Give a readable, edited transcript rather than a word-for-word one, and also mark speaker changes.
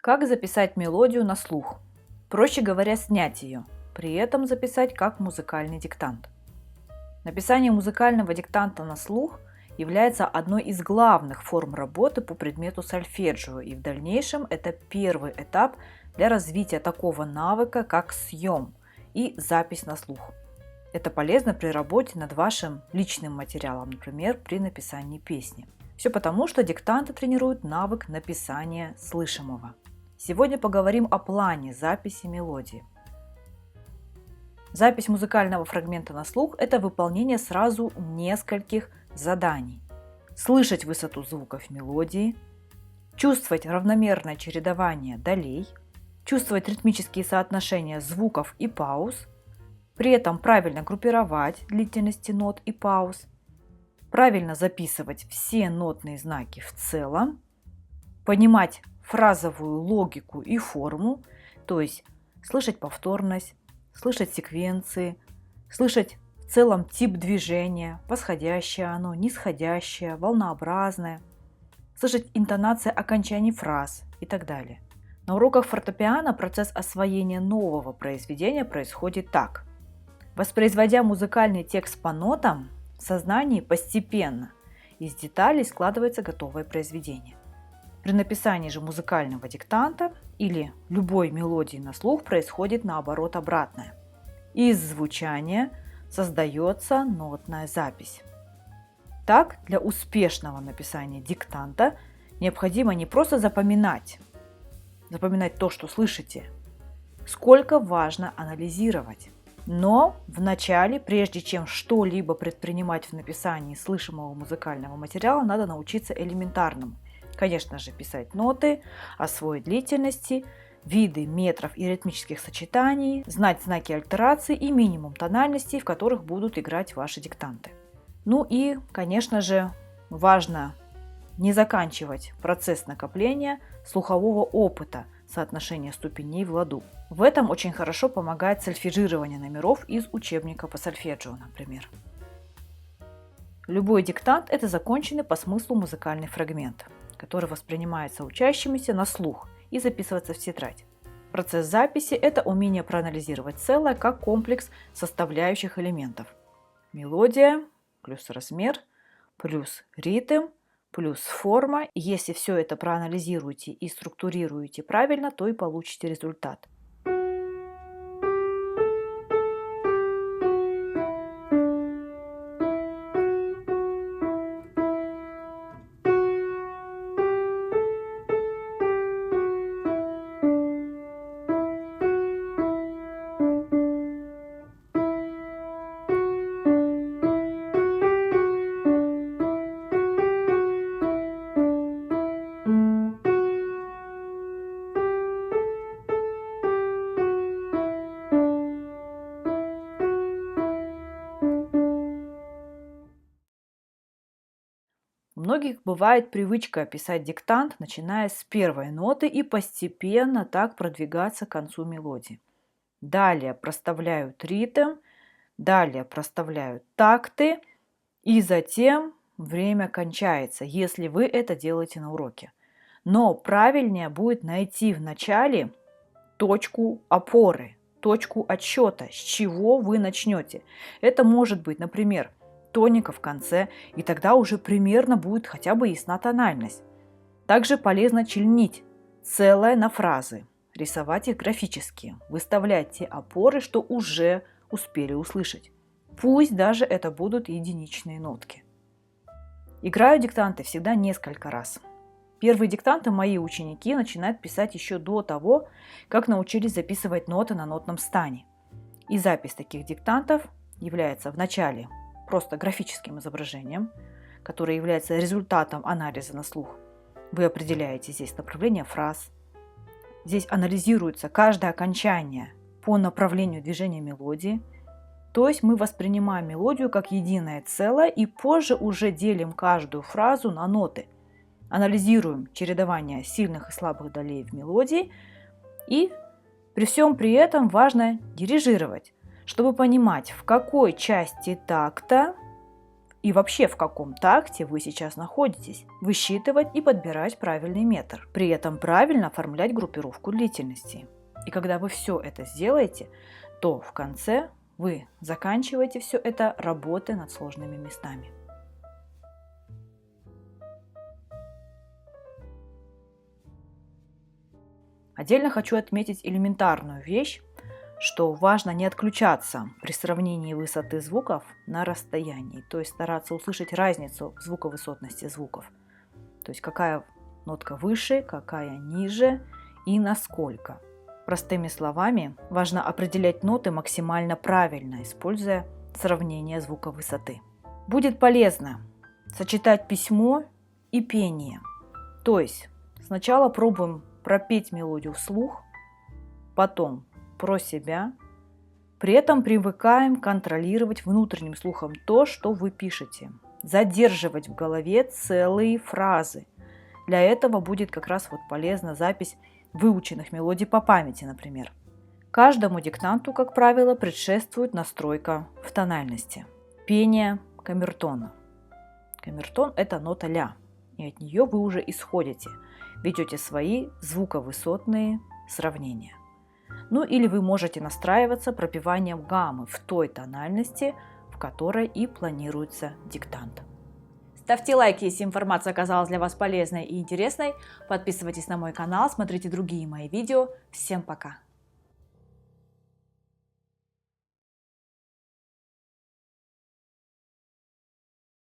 Speaker 1: Как записать мелодию на слух? Проще говоря, снять ее, при этом записать как музыкальный диктант. Написание музыкального диктанта на слух является одной из главных форм работы по предмету сольфеджио, и в дальнейшем это первый этап для развития такого навыка, как съем и запись на слух. Это полезно при работе над вашим личным материалом, например, при написании песни. Все потому, что диктанты тренируют навык написания слышимого. Сегодня поговорим о плане записи мелодии. Запись музыкального фрагмента на слух – это выполнение сразу нескольких заданий. Слышать высоту звуков мелодии, чувствовать равномерное чередование долей, чувствовать ритмические соотношения звуков и пауз, при этом правильно группировать длительности нот и пауз, правильно записывать все нотные знаки в целом, понимать фразовую логику и форму, то есть слышать повторность, слышать секвенции, слышать в целом тип движения, восходящее оно, нисходящее, волнообразное, слышать интонация окончаний фраз и так далее. На уроках фортепиано процесс освоения нового произведения происходит так. Воспроизводя музыкальный текст по нотам, в сознании постепенно из деталей складывается готовое произведение. При написании же музыкального диктанта или любой мелодии на слух происходит наоборот обратное. Из звучания создается нотная запись. Так, для успешного написания диктанта необходимо не просто запоминать то, что слышите, сколько важно анализировать. Но вначале, прежде чем что-либо предпринимать в написании слышимого музыкального материала, надо научиться элементарному. Конечно же, писать ноты, освоить длительности, виды метров и ритмических сочетаний, знать знаки альтерации и минимум тональностей, в которых будут играть ваши диктанты. Ну и, конечно же, важно не заканчивать процесс накопления слухового опыта, соотношения ступеней в ладу. В этом очень хорошо помогает сольфеджирование номеров из учебника по сольфеджио, например. Любой диктант – это законченный по смыслу музыкальный фрагмент, который воспринимается учащимися на слух и записывается в тетрадь. Процесс записи – это умение проанализировать целое как комплекс составляющих элементов. Мелодия плюс размер плюс ритм плюс форма. И если все это проанализируете и структурируете правильно, то и получите результат. У многих бывает привычка писать диктант, начиная с первой ноты и постепенно так продвигаться к концу мелодии. Далее проставляют ритм, далее проставляют такты, и затем время кончается, если вы это делаете на уроке. Но правильнее будет найти в начале точку опоры, точку отсчета, с чего вы начнете. Это может быть, например, тоника в конце, и тогда уже примерно будет хотя бы ясна тональность. Также полезно членить целое на фразы, рисовать их графически, выставлять те опоры, что уже успели услышать. Пусть даже это будут единичные нотки. Играю диктанты всегда несколько раз. Первые диктанты мои ученики начинают писать еще до того, как научились записывать ноты на нотном стане. И запись таких диктантов является вначале просто графическим изображением, которое является результатом анализа на слух. Вы определяете здесь направление фраз. Здесь анализируется каждое окончание по направлению движения мелодии. То есть мы воспринимаем мелодию как единое целое и позже уже делим каждую фразу на ноты. Анализируем чередование сильных и слабых долей в мелодии. И при всем при этом важно дирижировать, чтобы понимать, в какой части такта и вообще в каком такте вы сейчас находитесь, высчитывать и подбирать правильный метр, при этом правильно оформлять группировку длительности. И когда вы все это сделаете, то в конце вы заканчиваете все это работой над сложными местами. Отдельно хочу отметить элементарную вещь, что важно не отключаться при сравнении высоты звуков на расстоянии, то есть стараться услышать разницу в звуковысотности звуков, то есть какая нотка выше, какая ниже и насколько. Простыми словами, важно определять ноты максимально правильно, используя сравнение звуковысоты. Будет полезно сочетать письмо и пение, то есть сначала пробуем пропеть мелодию вслух, потом про себя. При этом привыкаем контролировать внутренним слухом то, что вы пишете. Задерживать в голове целые фразы. Для этого будет как раз полезна запись выученных мелодий по памяти, например. Каждому диктанту, как правило, предшествует настройка в тональности. Пение камертона. Камертон – это нота ля, и от нее вы уже исходите, ведете свои звуковысотные сравнения. Ну или вы можете настраиваться пропеванием гаммы в той тональности, в которой и планируется диктант. Ставьте лайк, если информация оказалась для вас полезной и интересной. Подписывайтесь на мой канал, смотрите другие мои видео. Всем пока!